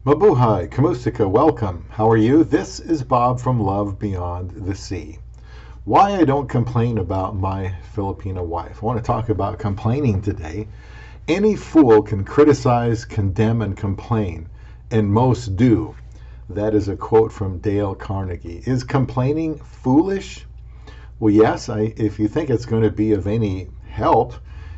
Mabuhay, Kamusika, welcome. How are you? This is Bob from Love Beyond the Sea. Why I don't complain about my Filipina wife. I want to talk about complaining today. Any fool can criticize, condemn, and complain, and most do. That is a quote from Dale Carnegie. Is complaining foolish? Well, yes, if you think it's going to be of any help,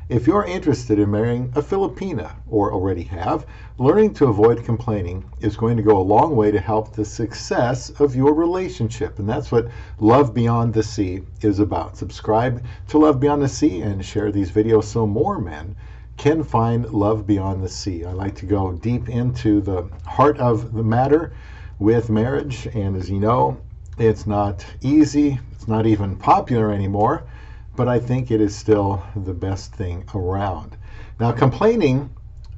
if you're interested in marrying a Filipina, or already have, learning to avoid complaining is going to go a long way to help the success of your relationship. And that's what Love Beyond the Sea is about. Subscribe to Love Beyond the Sea and share these videos so more men can find love beyond the sea. I like to go deep into the heart of the matter with marriage. And as you know, it's not easy. It's not even popular anymore. But I think it is still the best thing around. Now, complaining,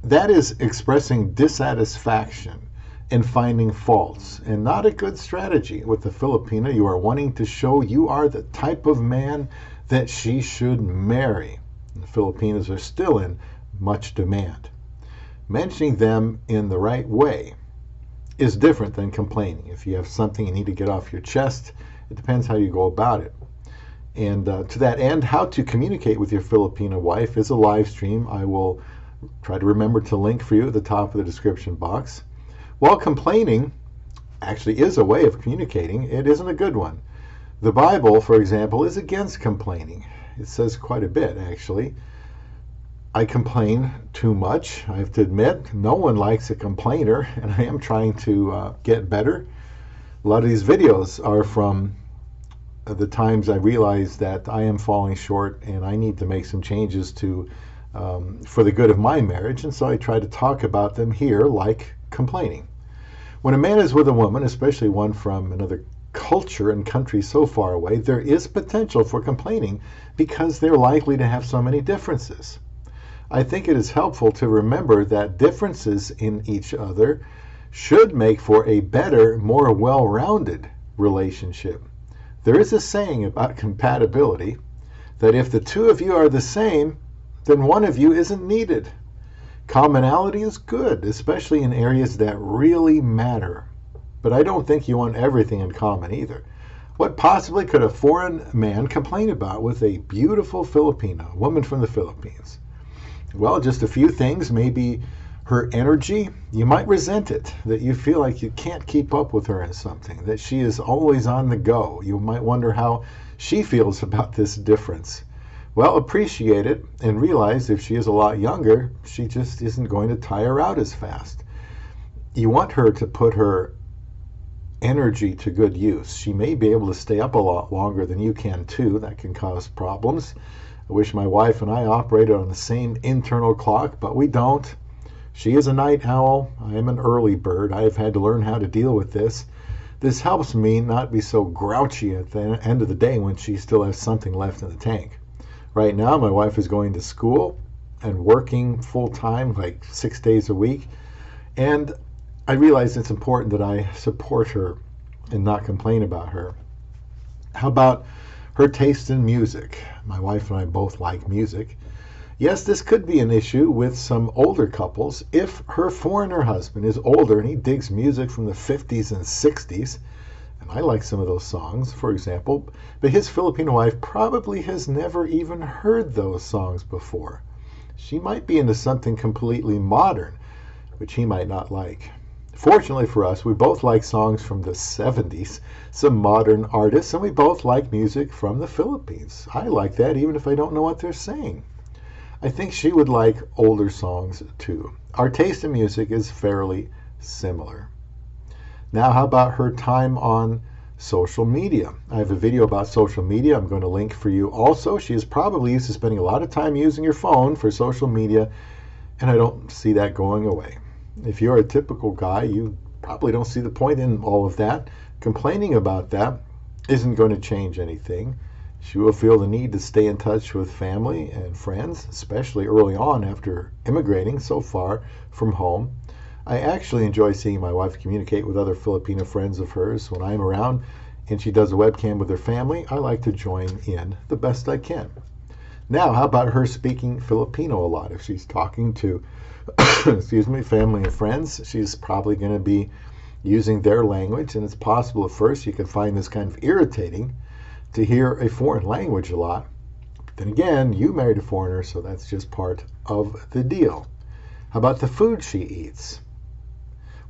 that is expressing dissatisfaction and finding faults, and not a good strategy. With the Filipina, you are wanting to show you are the type of man that she should marry. The Filipinas are still in much demand. Mentioning them in the right way is different than complaining. If you have something you need to get off your chest, it depends how you go about it. And to that end, how to communicate with your Filipina wife is a live stream. I will try to remember to link for you at the top of the description box. While complaining actually is a way of communicating, it isn't a good one. The Bible, for example, is against complaining. It says quite a bit, actually. I complain too much. I have to admit, no one likes a complainer, and I am trying to get better. A lot of these videos are from the times I realize that I am falling short and I need to make some changes to for the good of my marriage, and so I try to talk about them here like complaining. When a man is with a woman, especially one from another culture and country so far away, there is potential for complaining because they're likely to have so many differences. I think it is helpful to remember that differences in each other should make for a better, more well-rounded relationship. There is a saying about compatibility that if the two of you are the same, then one of you isn't needed. Commonality is good, especially in areas that really matter. But I don't think you want everything in common either. What possibly could a foreign man complain about with a beautiful Filipina, a woman from the Philippines? Well, just a few things. Maybe her energy, you might resent it, that you feel like you can't keep up with her in something, that she is always on the go. You might wonder how she feels about this difference. Well, appreciate it and realize if she is a lot younger, she just isn't going to tire out as fast. You want her to put her energy to good use. She may be able to stay up a lot longer than you can too. That can cause problems. I wish my wife and I operated on the same internal clock, but we don't. She is a night owl. I am an early bird. I have had to learn how to deal with this. This helps me not be so grouchy at the end of the day when she still has something left in the tank. Right now, my wife is going to school and working full-time, like 6 days a week. And I realize it's important that I support her and not complain about her. How about her taste in music? My wife and I both like music. Yes, this could be an issue with some older couples if her foreigner husband is older and he digs music from the 50s and 60s, and I like some of those songs, for example, but his Filipino wife probably has never even heard those songs before. She might be into something completely modern, which he might not like. Fortunately for us, we both like songs from the 70s, some modern artists, and we both like music from the Philippines. I like that even if I don't know what they're saying. I think she would like older songs too. Our taste in music is fairly similar. Now, how about her time on social media? I have a video about social media I'm going to link for you also. She is probably used to spending a lot of time using your phone for social media, and I don't see that going away. If you're a typical guy, you probably don't see the point in all of that. Complaining about that isn't going to change anything. She will feel the need to stay in touch with family and friends, especially early on after immigrating so far from home. I actually enjoy seeing my wife communicate with other Filipino friends of hers when I'm around and she does a webcam with her family. I like to join in the best I can. Now, how about her speaking Filipino a lot? If she's talking to, excuse me, family and friends, she's probably going to be using their language, and it's possible at first you could find this kind of irritating to hear a foreign language a lot. But then again, you married a foreigner, so that's just part of the deal. How about the food she eats?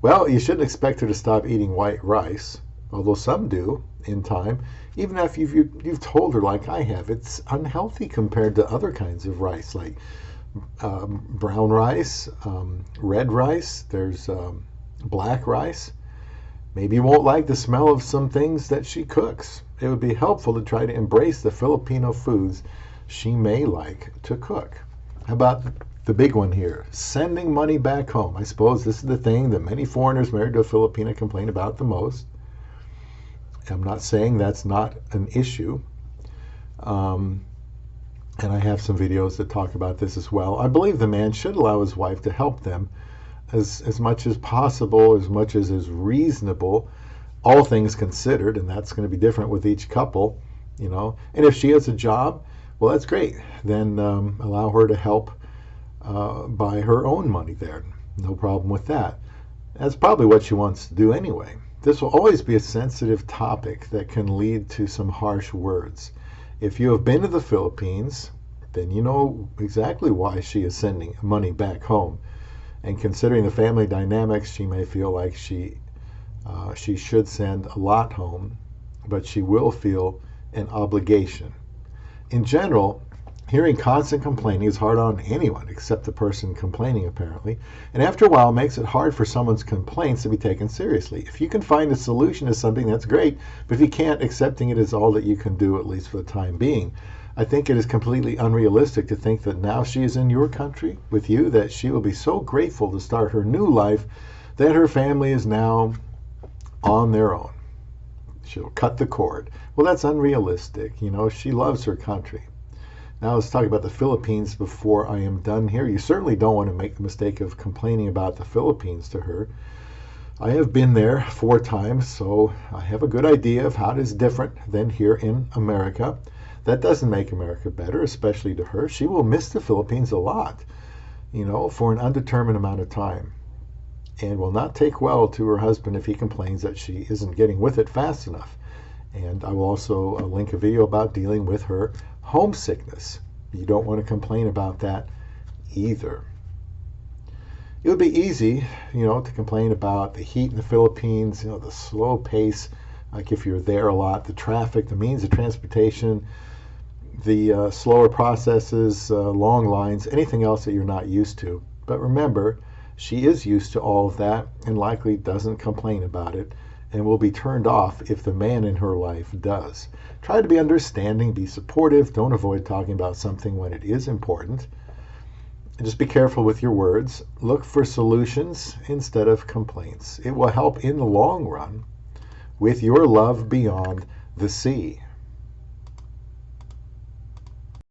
Well, you shouldn't expect her to stop eating white rice, although some do in time. Even if you've told her, like I have, it's unhealthy compared to other kinds of rice, like brown rice, red rice, there's black rice. Maybe you won't like the smell of some things that she cooks. It would be helpful to try to embrace the Filipino foods she may like to cook. How about the big one here, sending money back home? I suppose this is the thing that many foreigners married to a Filipina complain about the most. I'm not saying that's not an issue. And I have some videos that talk about this as well. I believe the man should allow his wife to help them as much as possible, as much as is reasonable, all things considered, and that's going to be different with each couple, you know. And if she has a job, well, that's great. Then allow her to help buy her own money there. No problem with that. That's probably what she wants to do anyway. This will always be a sensitive topic that can lead to some harsh words. If you have been to the Philippines, then you know exactly why she is sending money back home. And considering the family dynamics, she may feel like she should send a lot home, but she will feel an obligation. In general, hearing constant complaining is hard on anyone except the person complaining, apparently. And after a while, it makes it hard for someone's complaints to be taken seriously. If you can find a solution to something, that's great. But if you can't, accepting it is all that you can do, at least for the time being. I think it is completely unrealistic to think that now she is in your country with you, that she will be so grateful to start her new life that her family is now on their own. She'll cut the cord. Well, that's unrealistic. You know, she loves her country. Now let's talk about the Philippines before I am done here. You certainly don't want to make the mistake of complaining about the Philippines to her. I have been there 4 times, so I have a good idea of how it is different than here in America. That doesn't make America better, especially to her. She will miss the Philippines a lot, you know, for an undetermined amount of time, and will not take well to her husband if he complains that she isn't getting with it fast enough. And I will also link a video about dealing with her homesickness. You don't want to complain about that either. It would be easy, you know, to complain about the heat in the Philippines, you know, the slow pace, like if you're there a lot, the traffic, the means of transportation, the slower processes, long lines, anything else that you're not used to. But remember, she is used to all of that and likely doesn't complain about it, and will be turned off if the man in her life does. Try to be understanding, be supportive. Don't avoid talking about something when it is important. And just be careful with your words. Look for solutions instead of complaints. It will help in the long run with your love beyond the sea.